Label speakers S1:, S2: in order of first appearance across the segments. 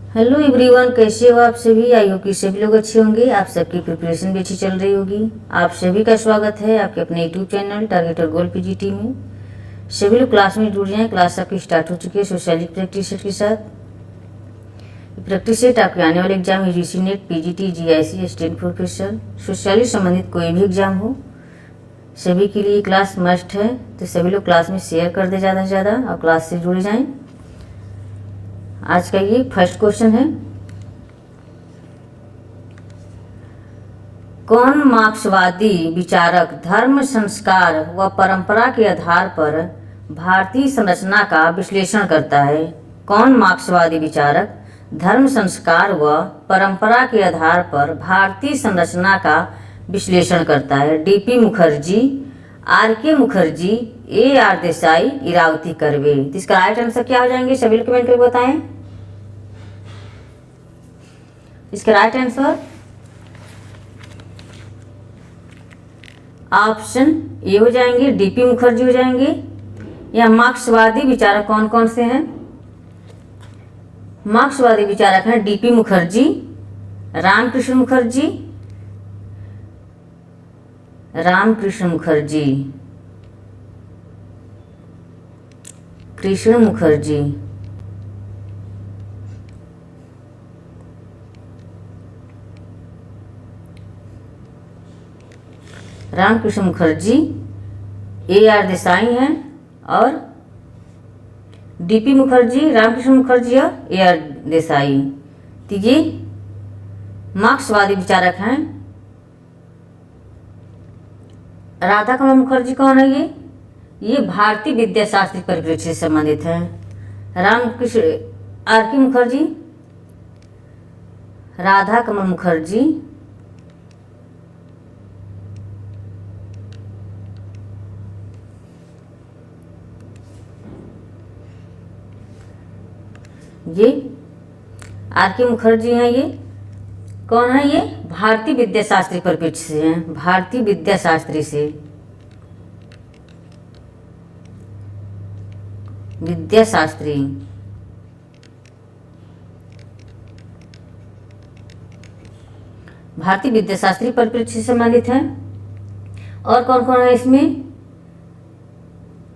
S1: Hello everyone, कैसे हो आप सभी। आई होप कि सभी लोग अच्छे होंगे। आप सबकी प्रिपरेशन भी अच्छी चल रही होगी। आप सभी का स्वागत है आपके अपने यूट्यूब चैनल टारगेट और गोल पीजीटी में। सभी लोग क्लास में जुड़ जाएं। क्लास आपकी स्टार्ट हो चुकी है सोशलिक प्रैक्टिस सेट के साथ। प्रैक्टिस सेट आपके आने वाले exam UGC net, PGT, GIC, assistant professor, socially संबंधित कोई भी एग्जाम हो, सभी के लिए क्लास मस्ट है। तो सभी लोग क्लास में शेयर कर दे ज़्यादा से ज़्यादा और क्लास से जुड़ जाएँ। आज का ये फर्स्ट क्वेश्चन है, कौन मार्क्सवादी विचारक धर्म, संस्कार व परंपरा के आधार पर भारतीय संरचना का विश्लेषण करता है। कौन मार्क्सवादी विचारक धर्म, संस्कार व परंपरा के आधार पर भारतीय संरचना का विश्लेषण करता है। DP Mukherjee, RK. Mukherjee, AR. Desai, Irawati Karve. तो इसका राइट आंसर क्या हो जाएंगे, सभी लोग कमेंट करके बताएं। इसका राइट आंसर ऑप्शन ए हो जाएंगे, डीपी मुखर्जी हो जाएंगे। या मार्क्सवादी विचारक कौन कौन से हैं? मार्क्सवादी विचारक हैं डीपी मुखर्जी, रामकृष्ण मुखर्जी, कृष्ण मुखर्जी, रामकृष्ण मुखर्जी, ए.आर. देसाई हैं और डीपी मुखर्जी, रामकृष्ण मुखर्जी और ए.आर. देसाई। तो ये मार्क्सवादी विचारक हैं। राधा कमल मुखर्जी कौन है? ये भारतीय विद्याशास्त्री परिप्रेक्ष्य से संबंधित हैं। रामकृष्ण आर.के. मुखर्जी, राधा कमल मुखर्जी, ये आर.के. मुखर्जी हैं। ये कौन है? ये भारतीय विद्याशास्त्री परिप्रेक्ष्य से हैं। भारतीय विद्याशास्त्री से, विद्याशास्त्री। भारतीय विद्याशास्त्री परिप्रेक्ष्य से संबंधित हैं। और कौन कौन है इसमें?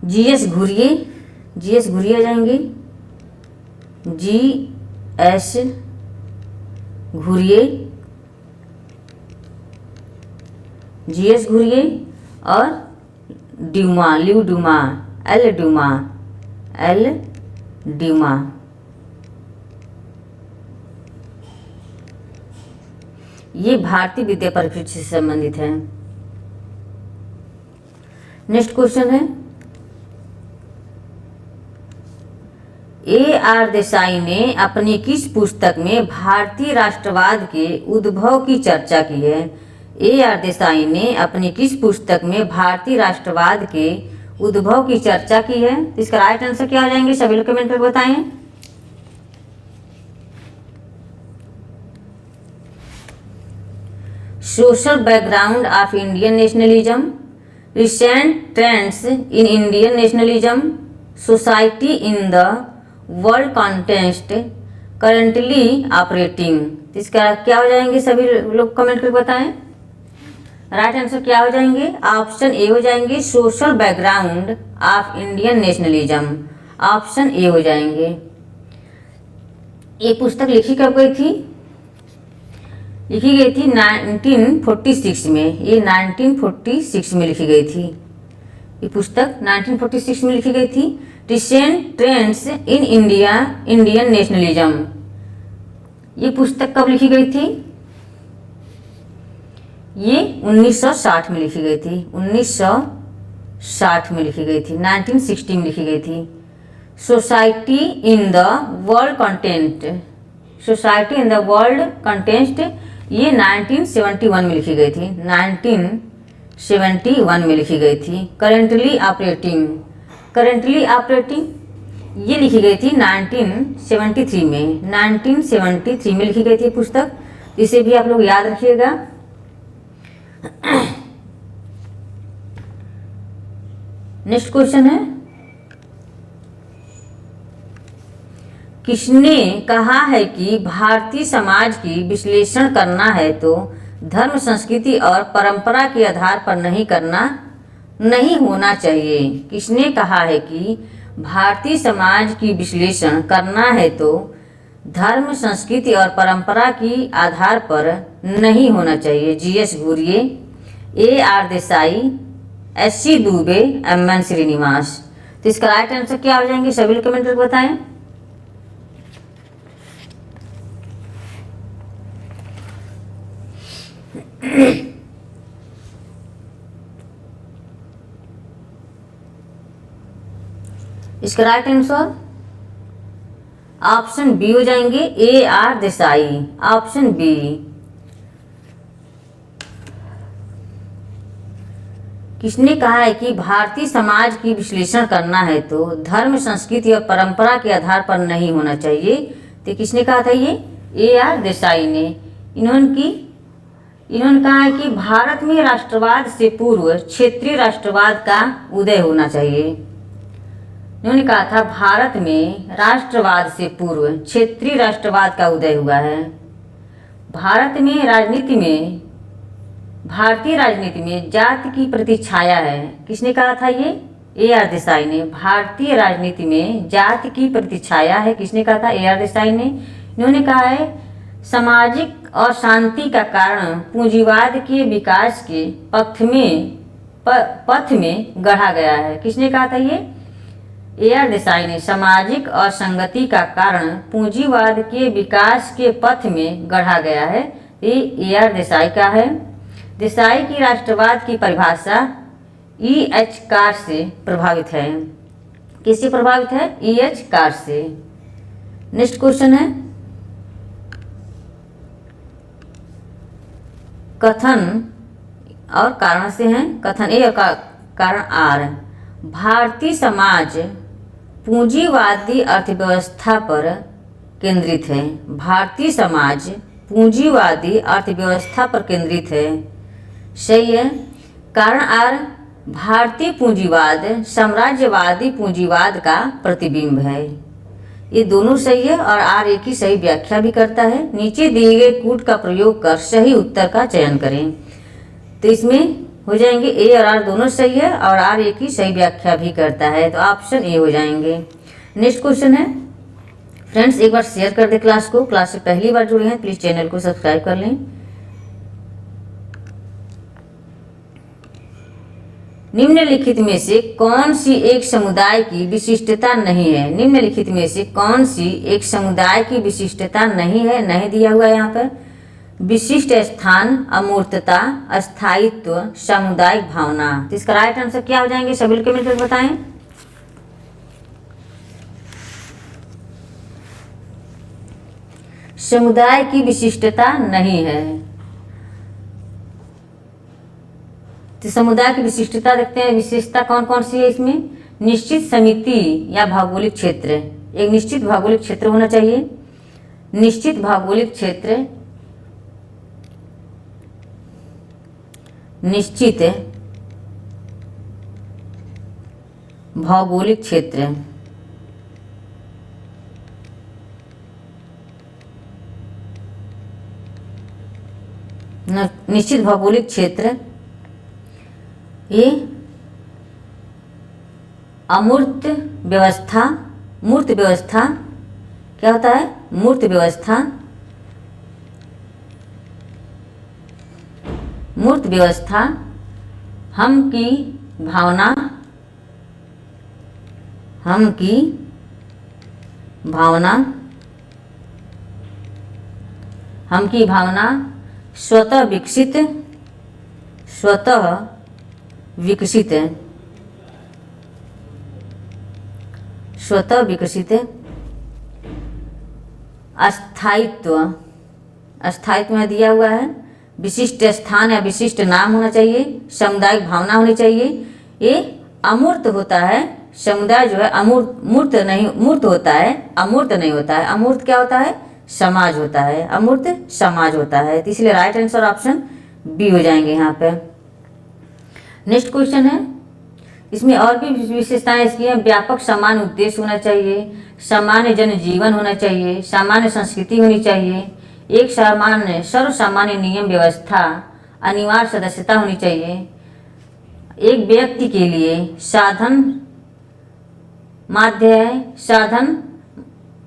S1: जी.एस. घुरिये, जी.एस. घुरिये आ जाएंगे, जी.एस. घुरिये, जी.एस. घुरिये और Dumont, Louis Dumont, L Dumont, L Dumont. ये भारतीय विद्या परिप्रेक्ष्य से संबंधित है। नेक्स्ट क्वेश्चन है, ए.आर. देसाई ने अपनी किस पुस्तक में भारतीय राष्ट्रवाद के उद्भव की चर्चा की है? ए.आर. देसाई ने अपनी किस पुस्तक में भारतीय राष्ट्रवाद के उद्भव की चर्चा की है? तो इसका राइट आंसर क्या हो जाएंगे, सभी लोग कमेंट करके बताएं। Social background of Indian nationalism, recent trends in Indian nationalism, society in the world context, currently operating. इसका क्या हो जाएंगे, सभी लोग कमेंट करके बताएं। राइट आंसर क्या हो जाएंगे? ऑप्शन ए हो जाएंगे, social background of Indian nationalism. Option A हो जाएंगे। ये पुस्तक लिखी कब गई थी? लिखी गई थी 1946 में। ये 1946 में लिखी गई थी। ये पुस्तक 1946 में लिखी गई थी। Recent trends in Indian nationalism, ये पुस्तक कब लिखी गई थी? ये 1960 में लिखी गई थी। 1960 में लिखी गई थी, 1960 में लिखी गई थी। Society in the world content, society in the world content, ये 1971 में लिखी गई थी। 1971 में लिखी गई थी। करेंटली ऑपरेटिंग, करेंटली ऑपरेटिंग ये लिखी गई थी 1973 में। 1973 में लिखी गई थी पुस्तक। इसे भी आप लोग याद रखिएगा। नेक्स्ट क्वेश्चन है, किसने कहा है कि भारतीय समाज की विश्लेषण करना है तो धर्म, संस्कृति और परंपरा के आधार पर नहीं होना चाहिए। किसने कहा है कि भारतीय समाज की विश्लेषण करना है तो धर्म, संस्कृति और परंपरा की आधार पर नहीं होना चाहिए। GS Ghurye, AR Desai, SC Dubey, MN Srinivas. तो इसका राइट आंसर क्या हो जाएंगे, सभी लोग कमेंट करके बताएं। इसका राइट आंसर ऑप्शन बी हो जाएंगे, AR देसाई, ऑप्शन बी। किसने कहा है कि भारतीय समाज की विश्लेषण करना है तो धर्म, संस्कृति और परंपरा के आधार पर नहीं होना चाहिए। तो किसने कहा था ये, AR देसाई ने। इन्होंने कहा है कि भारत में राष्ट्रवाद से पूर्व क्षेत्रीय राष्ट्रवाद का उदय होना चाहिए। इन्होंने कहा था भारत में राष्ट्रवाद से पूर्व क्षेत्रीय राष्ट्रवाद का उदय हुआ है। भारतीय राजनीति में जाति की प्रतिछाया है। किसने कहा था ये, AR देसाई ने। भारतीय राजनीति में जाति की प्रतिछाया है, किसने कहा था, AR देसाई ने। इन्होंने कहा है सामाजिक और शांति का कारण पूंजीवाद के विकास के पथ में गढ़ा गया है। किसने कहा था ये, AR देसाई ने। सामाजिक और संगति का कारण पूंजीवाद के विकास के पथ में गढ़ा गया है, ये AR देसाई का है। देसाई की राष्ट्रवाद की परिभाषा EH कार से प्रभावित है। किससे प्रभावित है, EH कार से। नेक्स्ट क्वेश्चन है, कथन और कारण से हैं। कथन A और कारण R। भारतीय समाज पूंजीवादी अर्थव्यवस्था पर केंद्रित है। भारतीय समाज पूंजीवादी अर्थव्यवस्था पर केंद्रित है, सही है। कारण R, भारतीय पूंजीवाद साम्राज्यवादी पूंजीवाद का प्रतिबिंब है। ये दोनों सही है और R एक ही सही व्याख्या भी करता है। नीचे दिए गए कूट का प्रयोग कर सही उत्तर का चयन करें। तो इसमें हो जाएंगे A और R दोनों सही है और R एक ही सही व्याख्या भी करता है, तो ऑप्शन A हो जाएंगे। नेक्स्ट क्वेश्चन है, फ्रेंड्स एक बार शेयर कर दे क्लास को। क्लास से पहली बार जुड़े हैं प्लीज चैनल को सब्सक्राइब कर लें। निम्नलिखित में से कौन सी एक समुदाय की विशिष्टता नहीं है। निम्नलिखित में से कौन सी एक समुदाय की विशिष्टता नहीं है, नहीं दिया हुआ है यहाँ पर। विशिष्ट स्थान, अमूर्तता, अस्थायित्व, सामुदायिक भावना। तो इसका राइट आंसर क्या हो जाएंगे, सभी लोग कमेंट करके बताएं। समुदाय की विशिष्टता नहीं है। तो समुदाय की विशिष्टता देखते हैं, विशेषता कौन कौन सी है इसमें। निश्चित समिति या भौगोलिक क्षेत्र, एक निश्चित भौगोलिक क्षेत्र होना चाहिए। निश्चित भौगोलिक क्षेत्र, निश्चित भौगोलिक क्षेत्र, निश्चित भौगोलिक क्षेत्र। ये अमूर्त व्यवस्था, मूर्त व्यवस्था क्या होता है, मूर्त व्यवस्था। मूर्त व्यवस्था, हम की भावना, हम की भावना, हम की भावना, स्वतः विकसित, स्वतः विकसित, स्वतः विकसित। अस्थायित्व, अस्थायित्व में दिया हुआ है। विशिष्ट स्थान या विशिष्ट नाम होना चाहिए। सामुदायिक भावना होनी चाहिए। ये अमूर्त होता है, समुदाय जो है मूर्त नहीं, मूर्त होता है, अमूर्त नहीं होता है। अमूर्त क्या होता है, समाज होता है, अमूर्त समाज होता है। तो इसलिए राइट आंसर ऑप्शन बी हो जाएंगे यहाँ पे। नेक्स्ट क्वेश्चन है, इसमें और भी विशेषताएं इसकी हैं। व्यापक सामान्य उद्देश्य होना चाहिए, सामान्य जनजीवन होना चाहिए, सामान्य संस्कृति होनी चाहिए, एक सामान्य सर्व सामान्य नियम व्यवस्था, अनिवार्य सदस्यता होनी चाहिए, एक व्यक्ति के लिए साधन माध्य है, साधन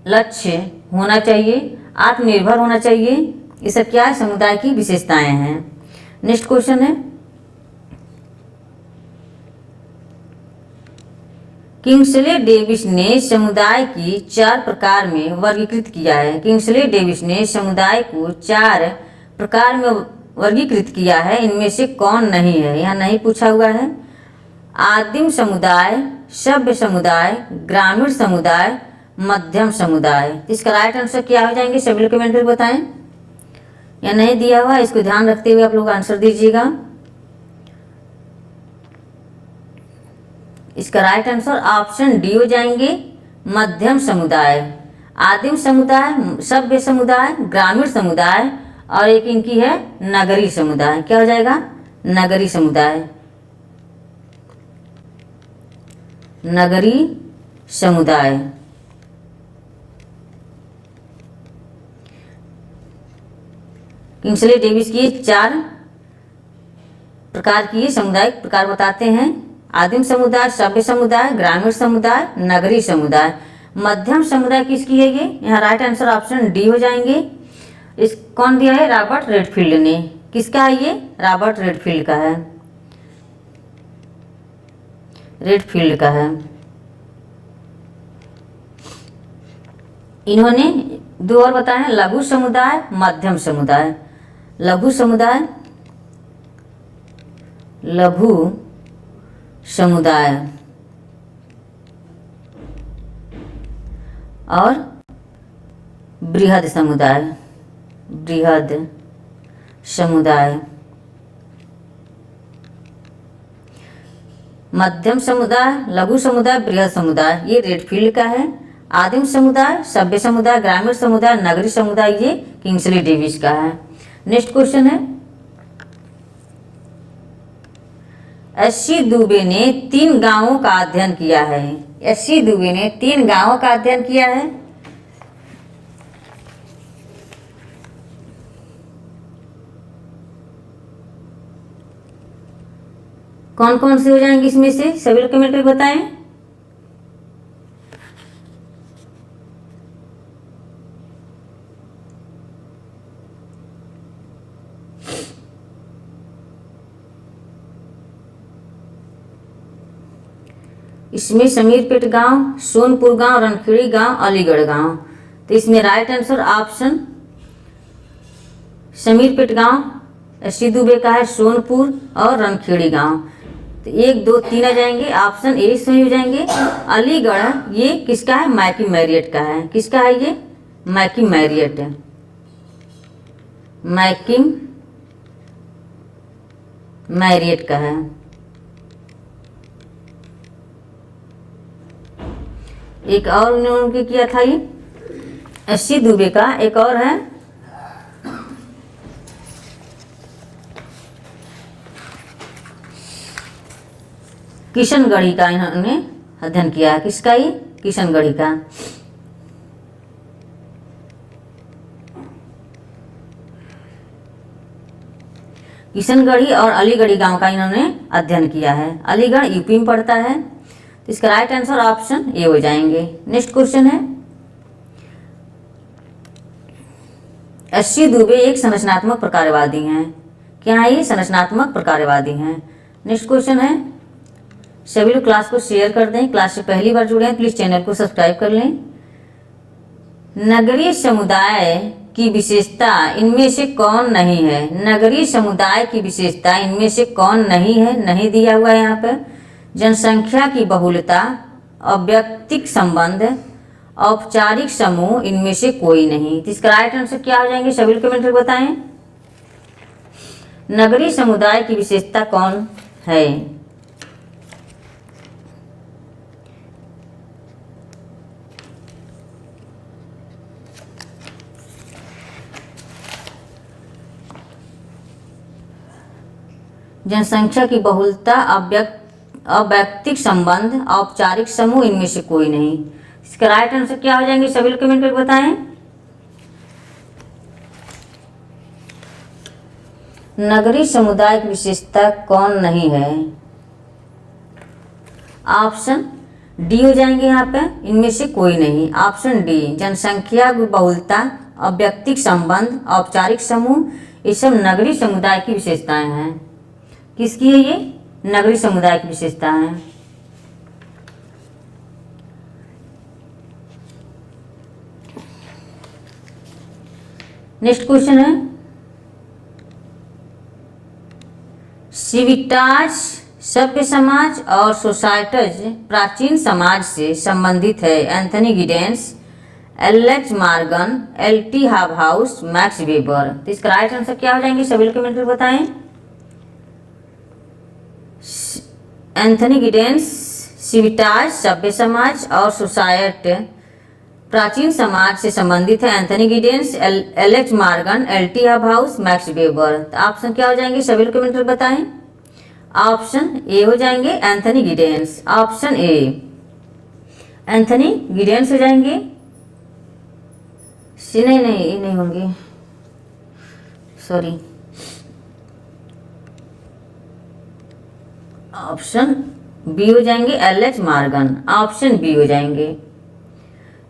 S1: लक्ष्य होना चाहिए, आत्मनिर्भर होना चाहिए। ये सब क्या है? समुदाय की विशेषताएं हैं। नेक्स्ट क्वेश्चन है, किंग्सले डेविस ने समुदाय की 4 प्रकार में वर्गीकृत किया है। किंग्सले डेविस ने समुदाय को 4 प्रकार में वर्गीकृत किया है, इनमें से कौन नहीं है? यहाँ नहीं पूछा हुआ है। आदिम समुदाय, सभ्य समुदाय, ग्रामीण समुदाय, मध्यम समुदाय। इसका राइट आंसर क्या हो जाएंगे? सभी लोग कमेंट में बताएं। या नहीं दिया हुआ, इसको ध्यान रखते हुए आप लोग आंसर दीजिएगा। इसका राइट आंसर ऑप्शन डी हो जाएंगे, मध्यम समुदाय। आदिम समुदाय, सभ्य समुदाय, ग्रामीण समुदाय और एक इनकी है नगरीय समुदाय। क्या हो जाएगा? नगरीय समुदाय, नगरीय समुदाय। किंग्सले डेविस की 4 प्रकार की सामुदायिक प्रकार बताते हैं। आदिम समुदाय, सभ्य समुदाय, ग्रामीण समुदाय, नगरीय समुदाय। मध्यम समुदाय किसकी है ये? यहाँ राइट आंसर ऑप्शन डी हो जाएंगे। इस कौन दिया है? रॉबर्ट रेडफील्ड ने। किसका है ये? रॉबर्ट रेडफील्ड का है, रेडफील्ड का है। इन्होंने 2 और बताए हैं, लघु समुदाय, मध्यम समुदाय। लघु समुदाय, लघु समुदाय और बृहद समुदाय, बृहद समुदाय। मध्यम समुदाय, लघु समुदाय, बृहद समुदाय ये रेडफील्ड का है। आदिम समुदाय, सभ्य समुदाय, ग्रामीण समुदाय, नगरीय समुदाय ये किंग्सले डेविस का है। नेक्स्ट क्वेश्चन है, एस.सी. दुबे ने 3 गांवों का अध्ययन किया है। एस.सी. दुबे ने 3 गांवों का अध्ययन किया है। कौन कौन से हो जाएंगे इसमें से? सभी लोग कमेंट में बताएं। इसमें समीरपेट गांव, सोनपुर गांव, रणखेड़ी गांव, अलीगढ़ गांव। तो इसमें राइट आंसर ऑप्शन समीरपेट गांव एस.सी. दुबे का है, सोनपुर और रणखेड़ी गांव। तो 1, 2, 3 आ जाएंगे, ऑप्शन ए सही हो जाएंगे। अलीगढ़ ये किसका है? मैकी मैरियट का है। किसका है ये? मैकी मैरियट, मैकी मैरियट का है। एक और उन्होंने किया था ये एस.सी. दुबे का, एक और है किशनगढ़ी का, इन्होंने अध्ययन किया है। किसका ये? किशनगढ़ी का। किशनगढ़ी और अलीगढ़ी गांव का इन्होंने अध्ययन किया है। अलीगढ़ यूपी में पड़ता है। तो इसका राइट आंसर ऑप्शन ए हो जाएंगे। नेक्स्ट क्वेश्चन है, एस.सी. दुबे एक संरचनात्मक प्रकारवादी हैं। क्या है ये? संरचनात्मक प्रकारवादी हैं। नेक्स्ट क्वेश्चन है, सभी लोग क्लास को शेयर कर दें। क्लास से पहली बार जुड़े हैं प्लीज चैनल को सब्सक्राइब कर लें। नगरीय समुदाय की विशेषता इनमें से कौन नहीं है? नगरीय समुदाय की विशेषता इनमें से कौन नहीं है? नहीं दिया हुआ है यहाँ पर। जनसंख्या की बहुलता, अव्यक्तिक संबंध, औपचारिक समूह, इनमें से कोई नहीं। तो इसका राइट आंसर क्या हो जाएंगे? सभी कमेंट में बताएं। नगरीय समुदाय की विशेषता कौन है? जनसंख्या की बहुलता, अवैयक्तिक संबंध, औपचारिक समूह, इनमें से कोई नहीं। इसका राइट आंसर क्या हो जाएंगे, सभी लोग कमेंट करके बताएं। नगरीय समुदाय की विशेषता कौन नहीं है? ऑप्शन डी हो जाएंगे यहाँ पे, इनमें से कोई नहीं। ऑप्शन डी, जनसंख्या बहुलता, अवैयक्तिक संबंध, औपचारिक समूह, ये सब नगरीय समुदाय की विशेषताएं हैं। किसकी है ये? नगरीय समुदाय की विशेषता है। नेक्स्ट क्वेश्चन है, सिविटाज सभ्य समाज और सोसाइटज प्राचीन समाज से संबंधित है। Anthony Giddens, Alex Morgan, LT. House, max weber. तो इसका राइट आंसर क्या हो जाएंगे, सभी लोग कमेंट में बताएं। एंथनी गिडेंस सिविटाज सभ्य समाज और सोसाइटी प्राचीन समाज से संबंधित है। Anthony Giddens, Alex Morgan, LT. House, max weber. तो ऑप्शन क्या हो जाएंगे, सभी लोग कमेंट में बताएं। ऑप्शन ए हो जाएंगे Anthony Giddens. Option A Anthony Giddens हो जाएंगे। नहीं ये नहीं होंगे, सॉरी। ऑप्शन बी हो जाएंगे एलेक्स मॉर्गन। ऑप्शन बी हो जाएंगे।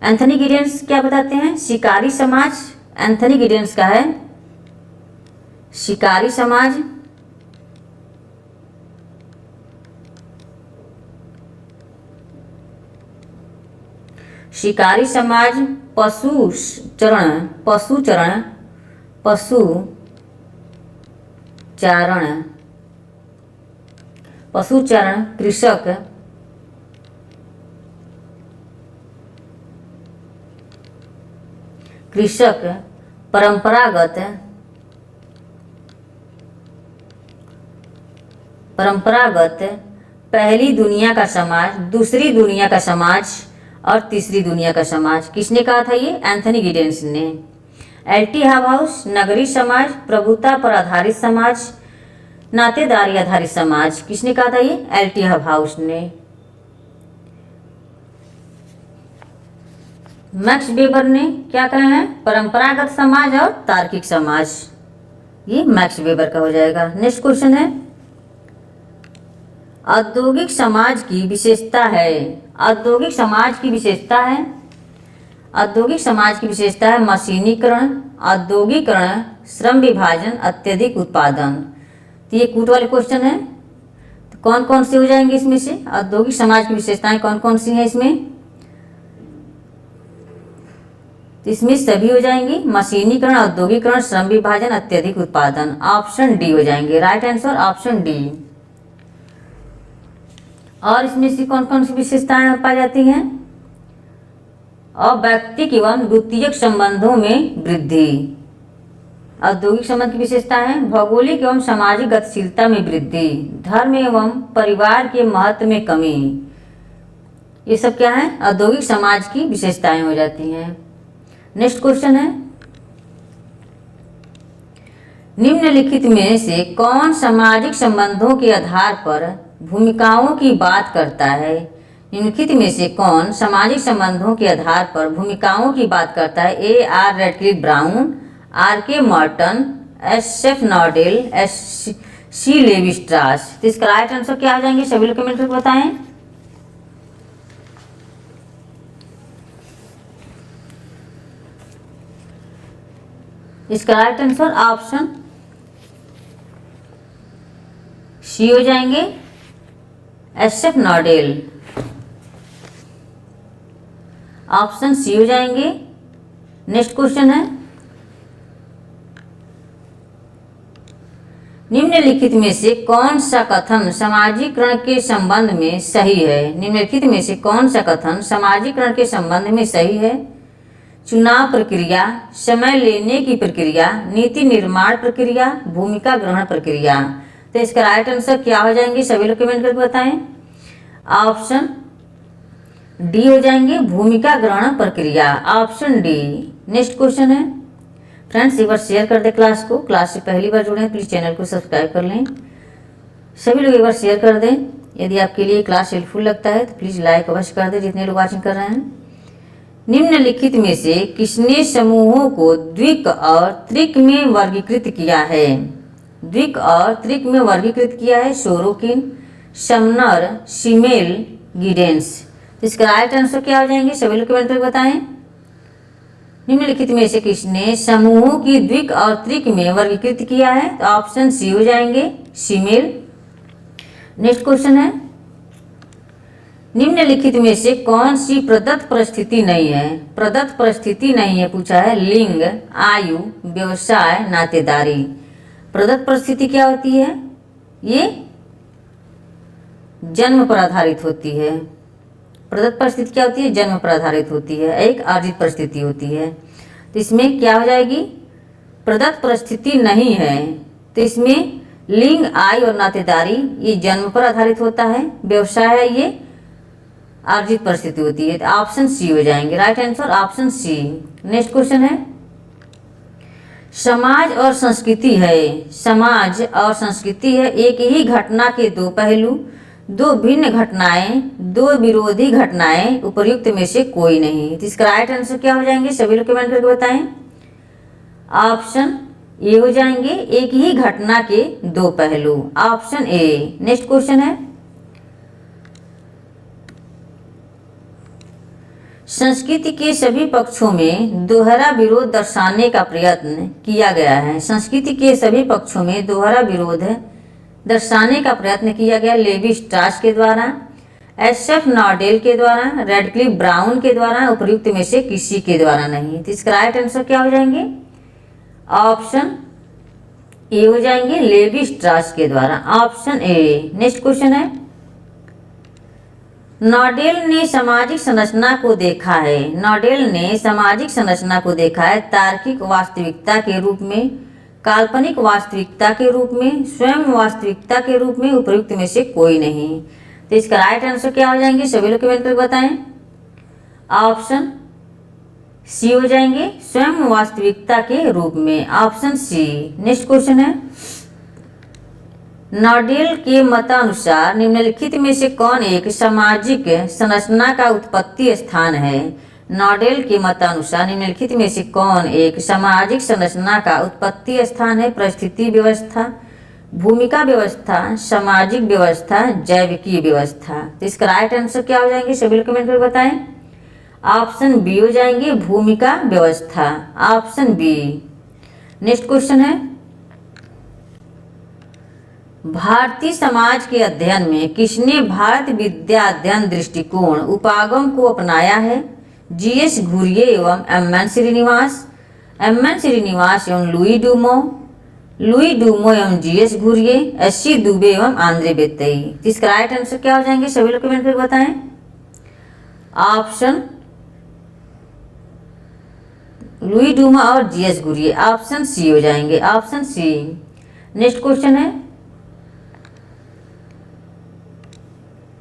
S1: एंथनी गिडेंस क्या बताते हैं, शिकारी समाज एंथनी गिडेंस का है, शिकारी समाज। शिकारी समाज पशुचारण कृषक परंपरागत पहली दुनिया का समाज, दूसरी दुनिया का समाज और तीसरी दुनिया का समाज। किसने कहा था ये? एंथनी गिडेंस ने। एल.टी. हाउस नगरीय समाज, प्रभुता पर आधारित समाज, नातेदारी आधारित समाज। किसने कहा था ये? एल.टी. हाउस ने। मैक्स वेबर ने क्या कहा है? परंपरागत समाज और तार्किक समाज। ये मैक्स वेबर का हो जाएगा। नेक्स्ट क्वेश्चन है, औद्योगिक समाज की विशेषता है। औद्योगिक समाज की विशेषता है, औद्योगिक समाज की विशेषता है मशीनीकरण, औद्योगिकरण, श्रम विभाजन, अत्यधिक उत्पादन। तो ये कूट वाले क्वेश्चन है। तो कौन कौन से हो जाएंगे इसमें से? औद्योगिक समाज की विशेषताएं कौन कौन सी हैं इसमें? तो इसमें सभी हो जाएंगी, मशीनीकरण, औद्योगिकरण, श्रम विभाजन, अत्यधिक उत्पादन। ऑप्शन डी हो जाएंगे राइट आंसर, ऑप्शन डी। और इसमें से कौन कौन सी विशेषताएं पाई जाती हैं? अवैयक्तिक एवं द्वितीयक संबंधों में वृद्धि। औद्योगिक संबंध की विशेषता है भौगोलिक एवं सामाजिक गतिशीलता में वृद्धि, धर्म एवं परिवार के महत्व में कमी। ये सब क्या है? औद्योगिक समाज की विशेषताएं हो जाती हैं। नेक्स्ट क्वेश्चन है, निम्नलिखित में से कौन सामाजिक संबंधों के आधार पर भूमिकाओं की बात करता है? निम्नलिखित में से कौन सामाजिक संबंधों के आधार पर भूमिकाओं की बात करता है? A. R. Radcliffe Brown, R. K. Merton, S. F. Nadel, S. C. Levi Strauss. तो इसका राइट आंसर क्या हो जाएंगे? सभी लोग कमेंट करके बताएं। इसका राइट आंसर ऑप्शन सी हो जाएंगे, एस. एफ. नॉडेल। ऑप्शन सी हो जाएंगे। नेक्स्ट क्वेश्चन है, निम्नलिखित में से कौन सा कथन सामाजिकरण के संबंध में सही है? निम्नलिखित में से कौन सा कथन सामाजिकरण के संबंध में सही है? चुनाव प्रक्रिया, समय लेने की प्रक्रिया, नीति निर्माण प्रक्रिया, भूमिका ग्रहण प्रक्रिया। तो इसका राइट आंसर क्या हो जाएंगे? सभी लोग कमेंट करके बताएं। ऑप्शन डी हो जाएंगे, भूमिका ग्रहण प्रक्रिया। Option D. नेक्स्ट क्वेश्चन है, फ्रेंड्स एक बार शेयर कर दें क्लास को। क्लास से पहली बार जुड़े हैं प्लीज़ चैनल को सब्सक्राइब कर लें। सभी लोग एक बार शेयर कर दें। यदि आपके लिए क्लास हेल्पफुल लगता है तो प्लीज़ लाइक अवश्य कर दें जितने लोग वाचिंग कर रहे हैं। निम्नलिखित में से किसने समूहों को द्विक और त्रिक में वर्गीकृत किया है? द्विक और त्रिक में वर्गीकृत किया है सोरोकिन, समनर, सीमेल, गिडेंस। तो इसका राइट आंसर क्या हो जाएंगे? सभी लोग कमेंट करके बताएं। निम्नलिखित में से किसने समूहों की द्विक और त्रिक में वर्गीकृत किया है? तो ऑप्शन सी हो जाएंगे, सीमेल। नेक्स्ट क्वेश्चन है, निम्नलिखित में से कौन सी प्रदत्त परिस्थिति नहीं है? प्रदत्त परिस्थिति नहीं है पूछा है। लिंग, आयु, व्यवसाय, नातेदारी। प्रदत्त परिस्थिति क्या होती है? ये जन्म पर आधारित होती है। प्रदत्त परिस्थिति क्या होती है? जन्म पर आधारित होती है। एक अर्जित परिस्थिति होती है। तो इसमें क्या हो जाएगी? प्रदत्त परिस्थिति नहीं है तो इसमें लिंग, आयु और नातेदारी ये जन्म पर आधारित होता है। व्यवसाय है ये अर्जित परिस्थिति होती है। तो ऑप्शन सी हो जाएंगे। Right answer option C. Next question है, समाज और संस्कृति है। समाज और संस्कृति है एक ही घटना के दो पहलू, दो भिन्न घटनाएं, दो विरोधी घटनाएं, उपर्युक्त में से कोई नहीं। तो इसका राइट आंसर क्या हो जाएंगे? सभी लोग कमेंट करके बताएं। ऑप्शन ए हो जाएंगे, एक ही घटना के दो पहलू। Option A. नेक्स्ट क्वेश्चन है, संस्कृति के सभी पक्षों में दोहरा विरोध दर्शाने का प्रयत्न किया गया है। संस्कृति के सभी पक्षों में दोहरा विरोध दर्शाने का प्रयत्न किया गया लेवी स्ट्रास के द्वारा, एसएफ नॉर्डेल के द्वारा, रेडक्लिफ ब्राउन के द्वारा, उपर्युक्त में से किसी के द्वारा नहीं। तो इसका राइट आंसर क्या हो जाएंगे? ऑप्शन ए हो जाएंगे, लेवी स्ट्रास के द्वारा। Option A. नेक्स्ट क्वेश्चन है, नॉर्डेल ने सामाजिक संरचना को देखा है। नॉर्डेल ने सामाजिक संरचना को देखा है तार्किक वास्तविकता के रूप में, काल्पनिक वास्तविकता के रूप में, स्वयं वास्तविकता के रूप में, उपर्युक्त में से कोई नहीं। तो इसका राइट आंसर क्या हो जाएंगे? सभी लोग कमेंट करके बताएं। ऑप्शन सी हो जाएंगे, स्वयं वास्तविकता के रूप में। Option C. नेक्स्ट क्वेश्चन है, नॉर्डेल के मतानुसार निम्नलिखित में से कौन एक सामाजिक संरचना का उत्पत्ति स्थान है? नॉर्डेल के मतानुसार निम्नलिखित में से कौन एक सामाजिक संरचना का उत्पत्ति स्थान है? परिस्थिति व्यवस्था, भूमिका व्यवस्था, सामाजिक व्यवस्था, जैविकीय व्यवस्था। तो इसका राइट आंसर क्या हो जाएंगे? सभी लोग कमेंट करके बताएं। ऑप्शन बी हो जाएंगे, भूमिका व्यवस्था। Option B. नेक्स्ट क्वेश्चन है, भारतीय समाज के अध्ययन में किसने भारत विद्या अध्ययन दृष्टिकोण उपागम को अपनाया है? जीएस घुरिये एवं एमएन श्रीनिवास, एमएन श्रीनिवास एवं लुई डूमो एवं जीएस घुरिये, एससी दुबे एवं आंद्रे बेत्तई। इसका राइट आंसर क्या हो जाएंगे? सभी लोग कमेंट करके बताएं। ऑप्शन लुई डूमा और जीएस घुरिये। ऑप्शन सी हो जाएंगे। Option C. नेक्स्ट क्वेश्चन है,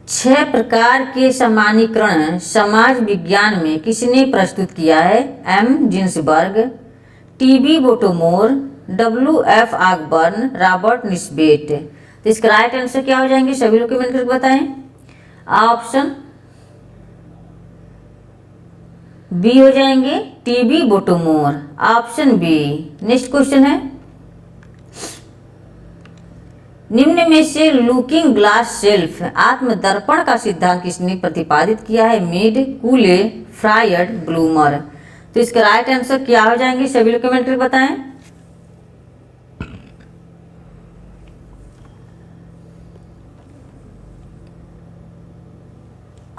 S1: 6 प्रकार के सामान्यीकरण समाज विज्ञान में किसने प्रस्तुत किया है? M Ginsberg, T B Bottomore, W F. Ogburn, Robert Nisbet. तो इसका राइट आंसर क्या हो जाएंगे? सभी लोग कमेंट करके बताएं। ऑप्शन बी हो जाएंगे, T B Bottomore. Option B. Next question है, निम्न में से लुकिंग ग्लास सेल्फ आत्मदर्पण का सिद्धांत किसने प्रतिपादित किया है? Mead, कूले, Freud, bloomer. तो इसका राइट आंसर क्या हो जाएंगे? सभी लोग कमेंट करके बताएं।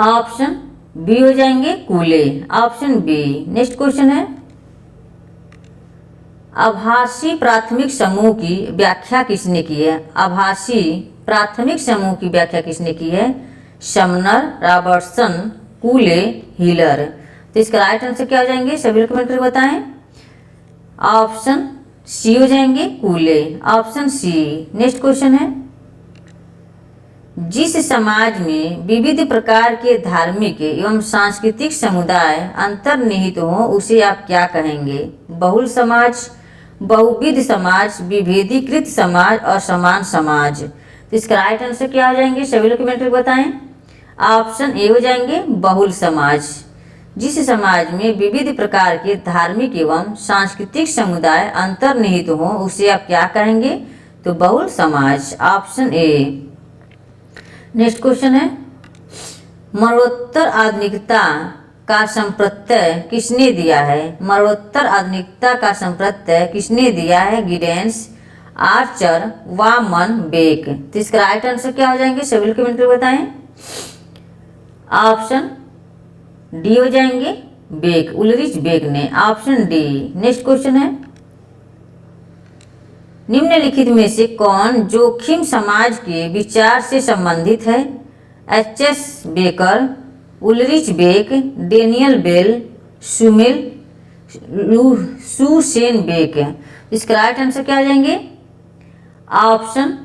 S1: ऑप्शन बी हो जाएंगे, Cooley. Option B. Next question है, आभासी प्राथमिक समूह की व्याख्या किसने की है? आभासी प्राथमिक समूह की व्याख्या किसने की है? Sumner, Robertson, कूले, healer. तो इसका राइट आंसर क्या हो जाएंगे? सभी लोग कमेंट करके बताएं। ऑप्शन सी हो जाएंगे, Cooley. Option C. Next question है, जिस समाज में विविध प्रकार के धार्मिक एवं सांस्कृतिक समुदाय अंतर्निहित हो उसे आप क्या कहेंगे? बहुल समाज, बहुविध समाज, विभेदीकृत समाज, असमान समाज। तो इसका राइट आंसर क्या हो जाएंगे, सभी लोग कमेंट करके बताएं। ऑप्शन ए हो जाएंगे बहुल समाज। जिस समाज में विविध प्रकार के धार्मिक एवं सांस्कृतिक समुदाय अंतर्निहित हो उसे आप क्या कहेंगे, तो बहुल समाज, ऑप्शन ए। नेक्स्ट क्वेश्चन है, मरणोत्तर आधुनिकता का संप्रत्यय किसने दिया है। मरणोत्तर आधुनिकता का संप्रत्यय किसने दिया है, गिडेंस, आर्चर, वामन बेक। तो इसका राइट आंसर क्या हो जाएंगे, सभी लोग कमेंट करके बताएं। ऑप्शन डी हो जाएंगे बेक, उलरिच बेक ने, ऑप्शन डी। नेक्स्ट क्वेश्चन है, निम्नलिखित में से कौन जोखिम समाज के विचार से संबंधित है। HS. Becker, Ulrich Beck, Daniel Bell, Susan Beck. इसका राइट आंसर क्या हो जाएंगे, ऑप्शन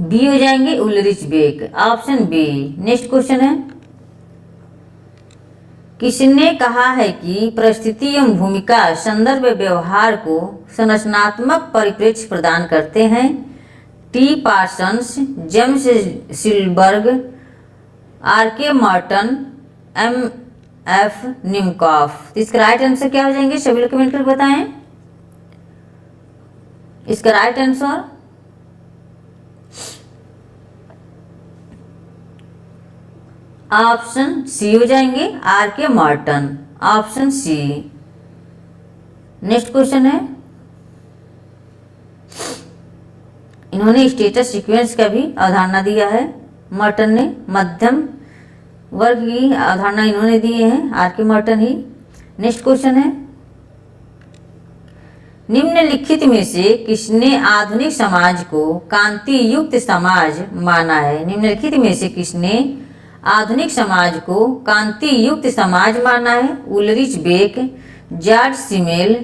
S1: बी हो जाएंगे Ulrich Beck, option B. Next question है, किसने कहा है कि परिस्थिति एवं भूमिका संदर्भ व्यवहार को संरचनात्मक परिप्रेक्ष्य प्रदान करते हैं। T Parsons, James Silberg, R K. Merton, M F. Nimkoff. इसका राइट आंसर क्या हो जाएंगे, सभी लोग कमेंट करके बताएं। इसका राइट आंसर ऑप्शन सी हो जाएंगे, RK. Merton, option C. Next question है, इन्होंने स्टेटस सीक्वेंस का भी अवधारणा दिया है। मार्टन ने मध्यम वर्ग की अवधारणा इन्होंने दी है, आर.के. मार्टन ही। नेक्स्ट क्वेश्चन है, निम्नलिखित में से किसने आधुनिक समाज को कांति युक्त समाज माना है। निम्नलिखित में से किसने आधुनिक समाज को कांति युक्त समाज माना है। Ulrich Beck, Georg Simmel,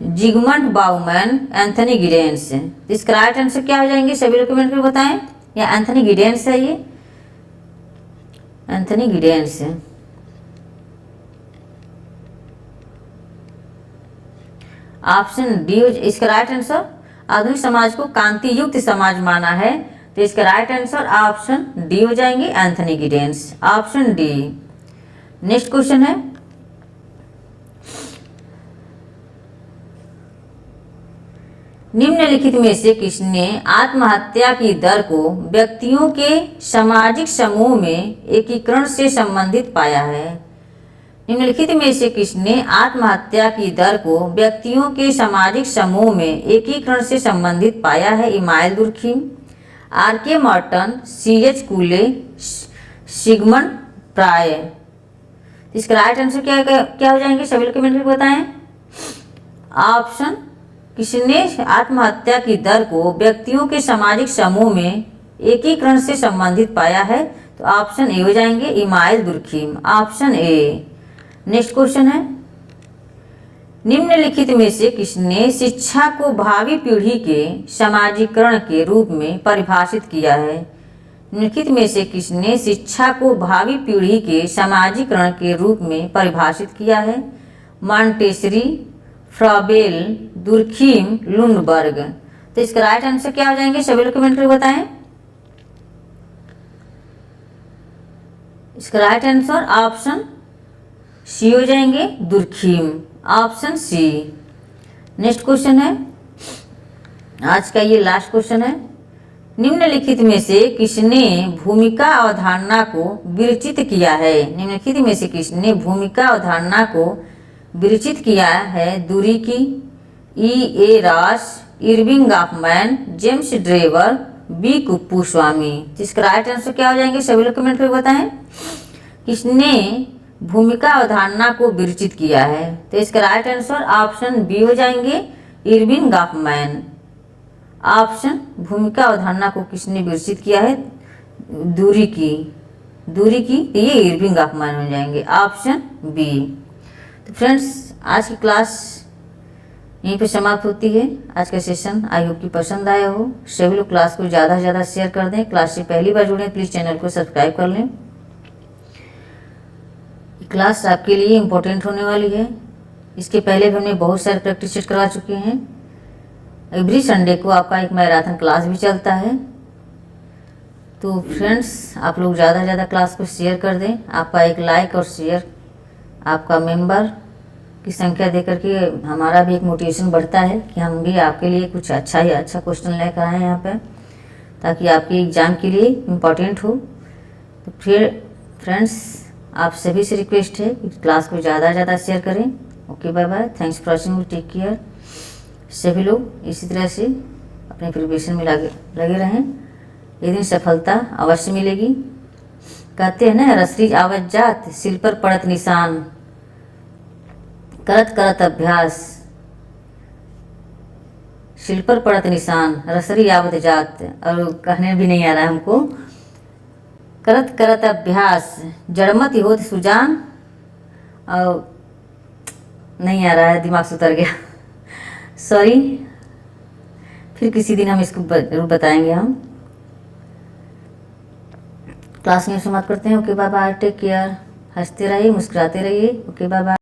S1: Zygmunt Bauman, Anthony Giddens. इसका राइट आंसर क्या हो जाएंगे, सभी लोग कमेंट करके बताएं। या एंथनी गिडेंस है, ये एंथनी गिडेंस है। ऑप्शन डी, इसका राइट आंसर आधुनिक समाज को कांति युक्त समाज माना है, तो इसका राइट आंसर ऑप्शन डी हो जाएंगे, Anthony Giddens, option D. Next question है, निम्नलिखित में से किसने आत्महत्या की दर को व्यक्तियों के सामाजिक समूह में एकीकरण से संबंधित पाया है। निम्नलिखित में से किसने आत्महत्या की दर को व्यक्तियों के सामाजिक समूह में एकीकरण से संबंधित पाया है। Emile Durkheim, RK. Merton, CH. Cooley, Sigmund Freud. इसका राइट आंसर क्या हो जाएंगे, सभी लोग कमेंट करके बताएं। ऑप्शन, किसने आत्महत्या की दर को व्यक्तियों के सामाजिक समूह में एकीकरण से संबंधित पाया है, तो ऑप्शन ए हो जाएंगे, email Durkheim, option A. Next question है, निम्नलिखित में से किसने शिक्षा को भावी पीढ़ी के समाजीकरण के रूप में परिभाषित किया है। निम्नलिखित में से किसने शिक्षा को भावी पीढ़ी के समाजीकरण के रूप में परिभाषित किया है। Montessori, Froebel, Durkheim, Lundberg. तो इसका राइट आंसर क्या हो जाएंगे, सभी लोग कमेंट करके बताएं। इसका राइट आंसर ऑप्शन सी हो जाएंगे, Durkheim, option C. Next question है, आज का ये लास्ट क्वेश्चन है, निम्नलिखित में से किसने भूमिका अवधारणा को विरचित किया है। निम्नलिखित में से किसने भूमिका अवधारणा को विरचित किया है। दूरी की, E A. Ross, Erving Goffman, James Drever, B. Kuppuswamy. इसका राइट आंसर क्या हो जाएंगे, सभी लोग कमेंट करके बताएं। किसने भूमिका अवधारणा को विरचित किया है, तो इसका राइट आंसर ऑप्शन बी हो जाएंगे, इरविन गॉफमैन। ऑप्शन भूमिका अवधारणा को किसने विरचित किया है, दूरी की, ये इरविन गॉफमैन हो जाएंगे, ऑप्शन बी। तो फ्रेंड्स, आज की क्लास यहीं पे समाप्त होती है। आज का सेशन आई होप कि पसंद आया हो। सभी लोग क्लास को ज़्यादा से ज़्यादा शेयर कर दें। क्लास से पहली बार जुड़े प्लीज़ चैनल को सब्सक्राइब कर लें। क्लास आपके लिए इम्पोर्टेंट होने वाली है। इसके पहले भी हमने बहुत सारे प्रैक्टिस सेट करवा चुके हैं। एवरी संडे को आपका एक मैराथन क्लास भी चलता है। तो फ्रेंड्स, आप लोग ज़्यादा से ज़्यादा क्लास को शेयर कर दें। आपका एक लाइक और शेयर, आपका मेंबर की संख्या देकर के हमारा भी एक मोटिवेशन बढ़ता है कि हम भी आपके लिए कुछ अच्छा ही अच्छा क्वेश्चन लेकर आए हैं यहाँ पे, ताकि आपकी एग्ज़ाम के लिए इम्पोर्टेंट हो। तो फिर फ्रेंड्स, आप सभी से रिक्वेस्ट है कि क्लास को ज़्यादा से ज़्यादा शेयर करें। Okay, bye bye, thanks for watching, take care. सभी लोग इसी तरह से अपने प्रिपरेशन में लगे रहें। एक दिन सफलता अवश्य मिलेगी। कहते हैं ना, रसरी आवत जात सिल पर पड़त निशान, करत करत अभ्यास शिल पर पड़त निशान, रसरी आवत जात, और कहने भी नहीं आ रहा है हमको। करत करत अभ्यास जड़मत होत सुजान, और नहीं आ रहा है, दिमाग से उतर गया, सॉरी। फिर किसी दिन हम इसको जरूर बताएंगे। हम क्लास में समाप्त करते हैं। Okay bye bye, take care. हंसते रहिए, मुस्कुराते रहिए। Okay bye bye.